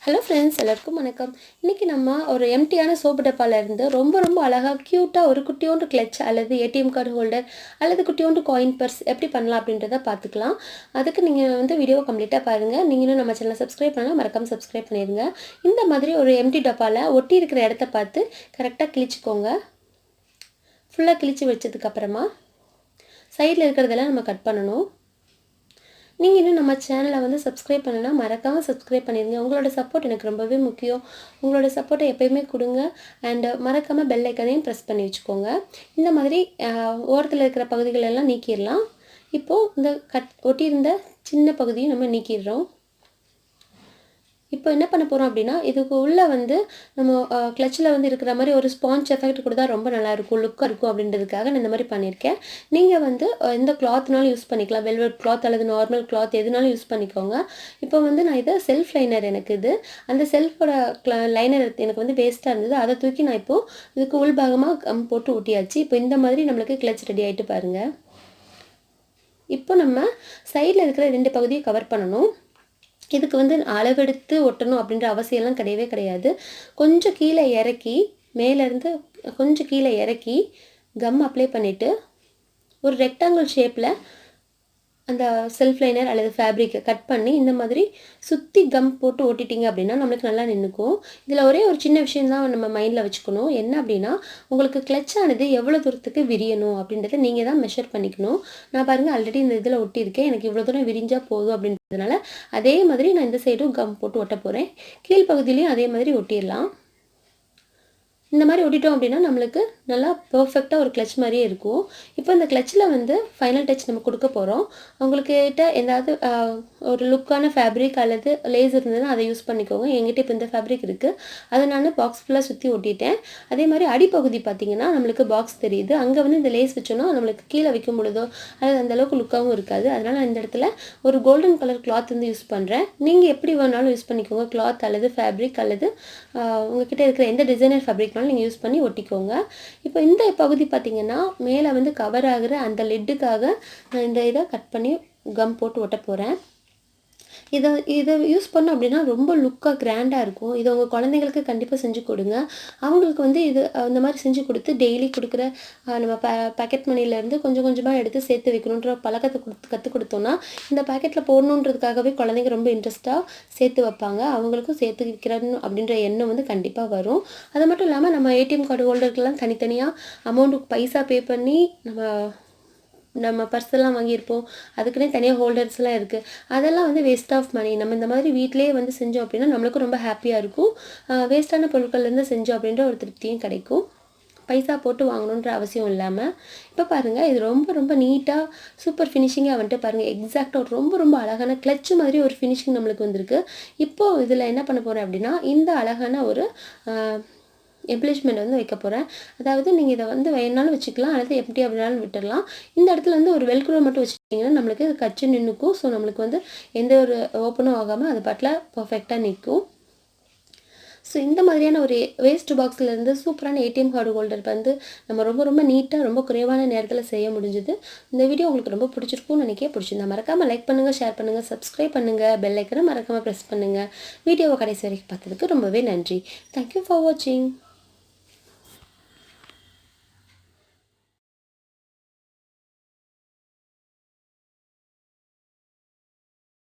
Hello friends, எல்லாருக்கும் வணக்கம். இன்றைக்கி நம்ம ஒரு எம்டியான சோப்பு டப்பாவில் இருந்து ரொம்ப அழகாக க்யூட்டாக ஒரு குட்டியோண்டு கிளச் அல்லது ஏடிஎம் கார்டு ஹோல்டர் அல்லது குட்டியோண்டு காயின் பர்ஸ் எப்படி பண்ணலாம் அப்படின்றத பார்த்துக்கலாம். அதுக்கு நீங்கள் வீடியோவை கம்ப்ளீட்டாக பாருங்கள். நீங்களும் நம்ம சேனலை சப்ஸ்கிரைப் பண்ணலாம், மறக்காமல் சப்ஸ்கிரைப் பண்ணிடுங்க. இந்த மாதிரி ஒரு எம்டி டப்பாவில் ஒட்டி இருக்கிற இடத்த பார்த்து கரெக்டாக கிழிச்சிக்கோங்க. ஃபுல்லாக கிழிச்சு வச்சதுக்கப்புறமா சைடில் இருக்கிறதெல்லாம் நம்ம கட் பண்ணணும். நீங்கள் இன்னும் நம்ம சேனலை சப்ஸ்கிரைப் பண்ணலாம், மறக்காமல் சப்ஸ்கிரைப் பண்ணிடுங்க. உங்களோட சப்போர்ட் எனக்கு ரொம்பவே முக்கியம். உங்களோட சப்போர்ட்டை எப்போயுமே கொடுங்க. அண்ட் மறக்காமல் பெல் ஐக்கனையும் ப்ரெஸ் பண்ணி வச்சுக்கோங்க. இந்த மாதிரி ஓரத்தில் இருக்கிற பகுதிகளெல்லாம் நீக்கிடலாம். இப்போது இந்த ஒட்டியிருந்த சின்ன பகுதியும் நம்ம நீக்கிடுறோம். இப்போ என்ன பண்ண போகிறோம் அப்படின்னா, இதுக்கு உள்ளே நம்ம கிளச்சில் இருக்கிற மாதிரி ஒரு ஸ்பாஞ்ச் எஃபெக்ட் கொடுத்தா ரொம்ப நல்லாயிருக்கும், லுக்காக இருக்கும் அப்படின்றதுக்காக நான் இந்த மாதிரி பண்ணியிருக்கேன். நீங்கள் எந்த கிளாத்னாலும் யூஸ் பண்ணிக்கலாம், வெல்வெட் கிளாத் அல்லது நார்மல் கிளாத் எதுனாலும் யூஸ் பண்ணிக்கோங்க. இப்போ நான் இதை செல்ஃப் லைனர், எனக்கு அந்த செல்ஃபோட லைனர் எனக்கு வேஸ்ட்டாக இருந்தது. அதை தூக்கி நான் இப்போது இதுக்கு உள்பாகமாக போட்டு ஒட்டியாச்சு. இப்போ இந்த மாதிரி நம்மளுக்கு கிளச் ரெடி ஆகிட்டு பாருங்கள். இப்போ நம்ம சைடில் இருக்கிற 2 பகுதியை கவர் பண்ணணும். இதுக்கு அளவெடுத்து ஒட்டணும் அப்படின்ற அவசியம்லாம் கிடையவே கிடையாது. கொஞ்சம் கீழே இறக்கி, மேலேருந்து கொஞ்சம் கீழே இறக்கி கம் அப்ளை பண்ணிவிட்டு ஒரு ரெக்டாங்கிள் ஷேப்பில் அந்த செல்ஃப் லைனர் அல்லது ஃபேப்ரிக்கை கட் பண்ணி இந்த மாதிரி சுற்றி கம் போட்டு ஓட்டிட்டிங்க அப்படின்னா நம்மளுக்கு நல்லா நின்றுக்கும். இதில் ஒரே ஒரு சின்ன விஷயம் தான் நம்ம மைண்டில் வச்சுக்கணும். என்ன அப்படின்னா, உங்களுக்கு கிளச்சானது எவ்வளோ தூரத்துக்கு விரியணும் அப்படின்றத நீங்கள் தான் மெஷர் பண்ணிக்கணும். நான் பாருங்கள், ஆல்ரெடி இந்த இதில் ஒட்டியிருக்கேன், எனக்கு இவ்வளோ தூரம் விரிஞ்சால் போதும் அப்படின்றதுனால அதே மாதிரி நான் இந்த சைடும் கம் போட்டு ஒட்ட போகிறேன். கீழ்ப்பகுதியிலையும் அதே மாதிரி ஒட்டிடலாம். இந்த மாதிரி ஒட்டிட்டோம் அப்படின்னா நம்மளுக்கு நல்லா பர்ஃபெக்டாக ஒரு கிளச் மாதிரியே இருக்கும். இப்போ இந்த கிளச்சில் ஃபைனல் டச் நம்ம கொடுக்க போகிறோம். உங்களுக்கு கிட்ட ஏதாவது ஒரு லுக்கான ஃபேப்ரிக் அல்லது லேஸ் இருந்ததுன்னா அதை யூஸ் பண்ணிக்கோங்க. என்கிட்ட இப்போ இந்த ஃபேப்ரிக் இருக்குது, அதை நான் பாக்ஸ் ஃபுல்லாக சுற்றி ஒட்டிட்டேன். அதே மாதிரி அடிப்பகுதி பார்த்திங்கன்னா நம்மளுக்கு பாக்ஸ் தெரியுது. அங்கே இந்த லேஸ் வச்சோன்னா நம்மளுக்கு கீழே வைக்கும் பொழுதோ அல்லது அந்தளவுக்கு லுக்காகவும் இருக்காது. அதனால் நான் இந்த இடத்துல ஒரு கோல்டன் கலர் கிளாத் யூஸ் பண்ணுறேன். நீங்கள் எப்படி வேணாலும் யூஸ் பண்ணிக்கோங்க, கிளாத் அல்லது ஃபேப்ரிக் அல்லது உங்கள்கிட்ட இருக்கிற எந்த டிசைனர் ஃபேப்ரிக்னாலும் நீங்கள் யூஸ் பண்ணி ஒட்டிக்கோங்க. இப்போ இந்த பகுதி பார்த்திங்கன்னா மேலே கவர் ஆகிற அந்த லிட்டுக்காக நான் இந்த இதை கட் பண்ணி கம் போட்டு ஒட்ட போகிறேன். இதை யூஸ் பண்ணோம் அப்படின்னா ரொம்ப லுக்காக கிராண்டாக இருக்கும். இதை உங்கள் குழந்தைங்களுக்கு கண்டிப்பாக செஞ்சு கொடுங்க. அவங்களுக்கு இது இந்த மாதிரி செஞ்சு கொடுத்து டெய்லி கொடுக்குற நம்ம பேக்கெட் மணிலேருந்து கொஞ்சம் கொஞ்சமாக எடுத்து சேர்த்து வைக்கணுன்ற பழக்கத்தை கற்றுக் கொடுத்தோன்னா இந்த பேக்கெட்டில் போடணுன்றதுக்காகவே குழந்தைங்க ரொம்ப இன்ட்ரெஸ்ட்டாக சேர்த்து வைப்பாங்க. அவங்களுக்கும் சேர்த்து வைக்கிறன்னு அப்படின்ற எண்ணம் கண்டிப்பாக வரும். அது மட்டும் இல்லாமல் நம்ம ஏடிஎம் கார்டு ஹோல்டருக்கெல்லாம் தனித்தனியாக அமௌண்ட்டு பைசா பே பண்ணி நம்ம பர்ஸெல்லாம் வாங்கியிருப்போம். அதுக்குன்னே தனியாக ஹோல்டர்ஸ்லாம் இருக்குது. அதெல்லாம் வேஸ்ட் ஆஃப் மணி. நம்ம இந்த மாதிரி வீட்டிலேயே செஞ்சோம் அப்படின்னா நம்மளுக்கும் ரொம்ப ஹாப்பியாக இருக்கும். வேஸ்ட்டான பொருட்கள்லேருந்து செஞ்சோம் அப்படின்ற ஒரு திருப்தியும் கிடைக்கும், பைசா போட்டு வாங்கணுன்ற அவசியம் இல்லாமல். இப்போ பாருங்கள், இது ரொம்ப நீட்டாக சூப்பர் ஃபினிஷிங்காக பாருங்கள். எக்ஸாக்டாக ரொம்ப அழகான கிளச் மாதிரி ஒரு ஃபினிஷிங் நம்மளுக்கு வந்திருக்கு. இப்போது இதில் என்ன பண்ண போகிறேன் அப்படின்னா, இந்த அழகான ஒரு எம்ப்ளிஷ்மெண்ட் வைக்க போகிறேன். அதாவது நீங்கள் இதை வேணாலும் வச்சுக்கலாம் அல்லது எப்படி அப்படின்னாலும் விட்டுடலாம். இந்த இடத்துல ஒரு வெல்க்ரோ மட்டும் வச்சுட்டிங்கன்னா நம்மளுக்கு இது கச்சு நின்றுக்கும். ஸோ நம்மளுக்கு எந்த ஒரு ஓப்பனும் ஆகாமல் அது பாட்டில் பர்ஃபெக்டாக நிற்கும். ஸோ இந்த மாதிரியான ஒரு வேஸ்ட் பாக்ஸ்லேருந்து சூப்பரான ஏடிஎம் கார்டு ஹோல்டர் நம்ம ரொம்ப நீட்டாக ரொம்ப குறைவான நேரத்தில் செய்ய முடிஞ்சுது. இந்த வீடியோ உங்களுக்கு ரொம்ப பிடிச்சிருக்கும்னு பிடிச்சிருந்தா மறக்காமல் லைக் பண்ணுங்கள், ஷேர் பண்ணுங்கள், சப்ஸ்கிரைப் பண்ணுங்கள், பெல் ஐக்கனை மறக்காமல் ப்ரெஸ் பண்ணுங்கள். வீடியோவை கடைசி வரைக்கும் பார்த்ததுக்கு ரொம்பவே நன்றி. தேங்க்யூ ஃபார் வாட்சிங்.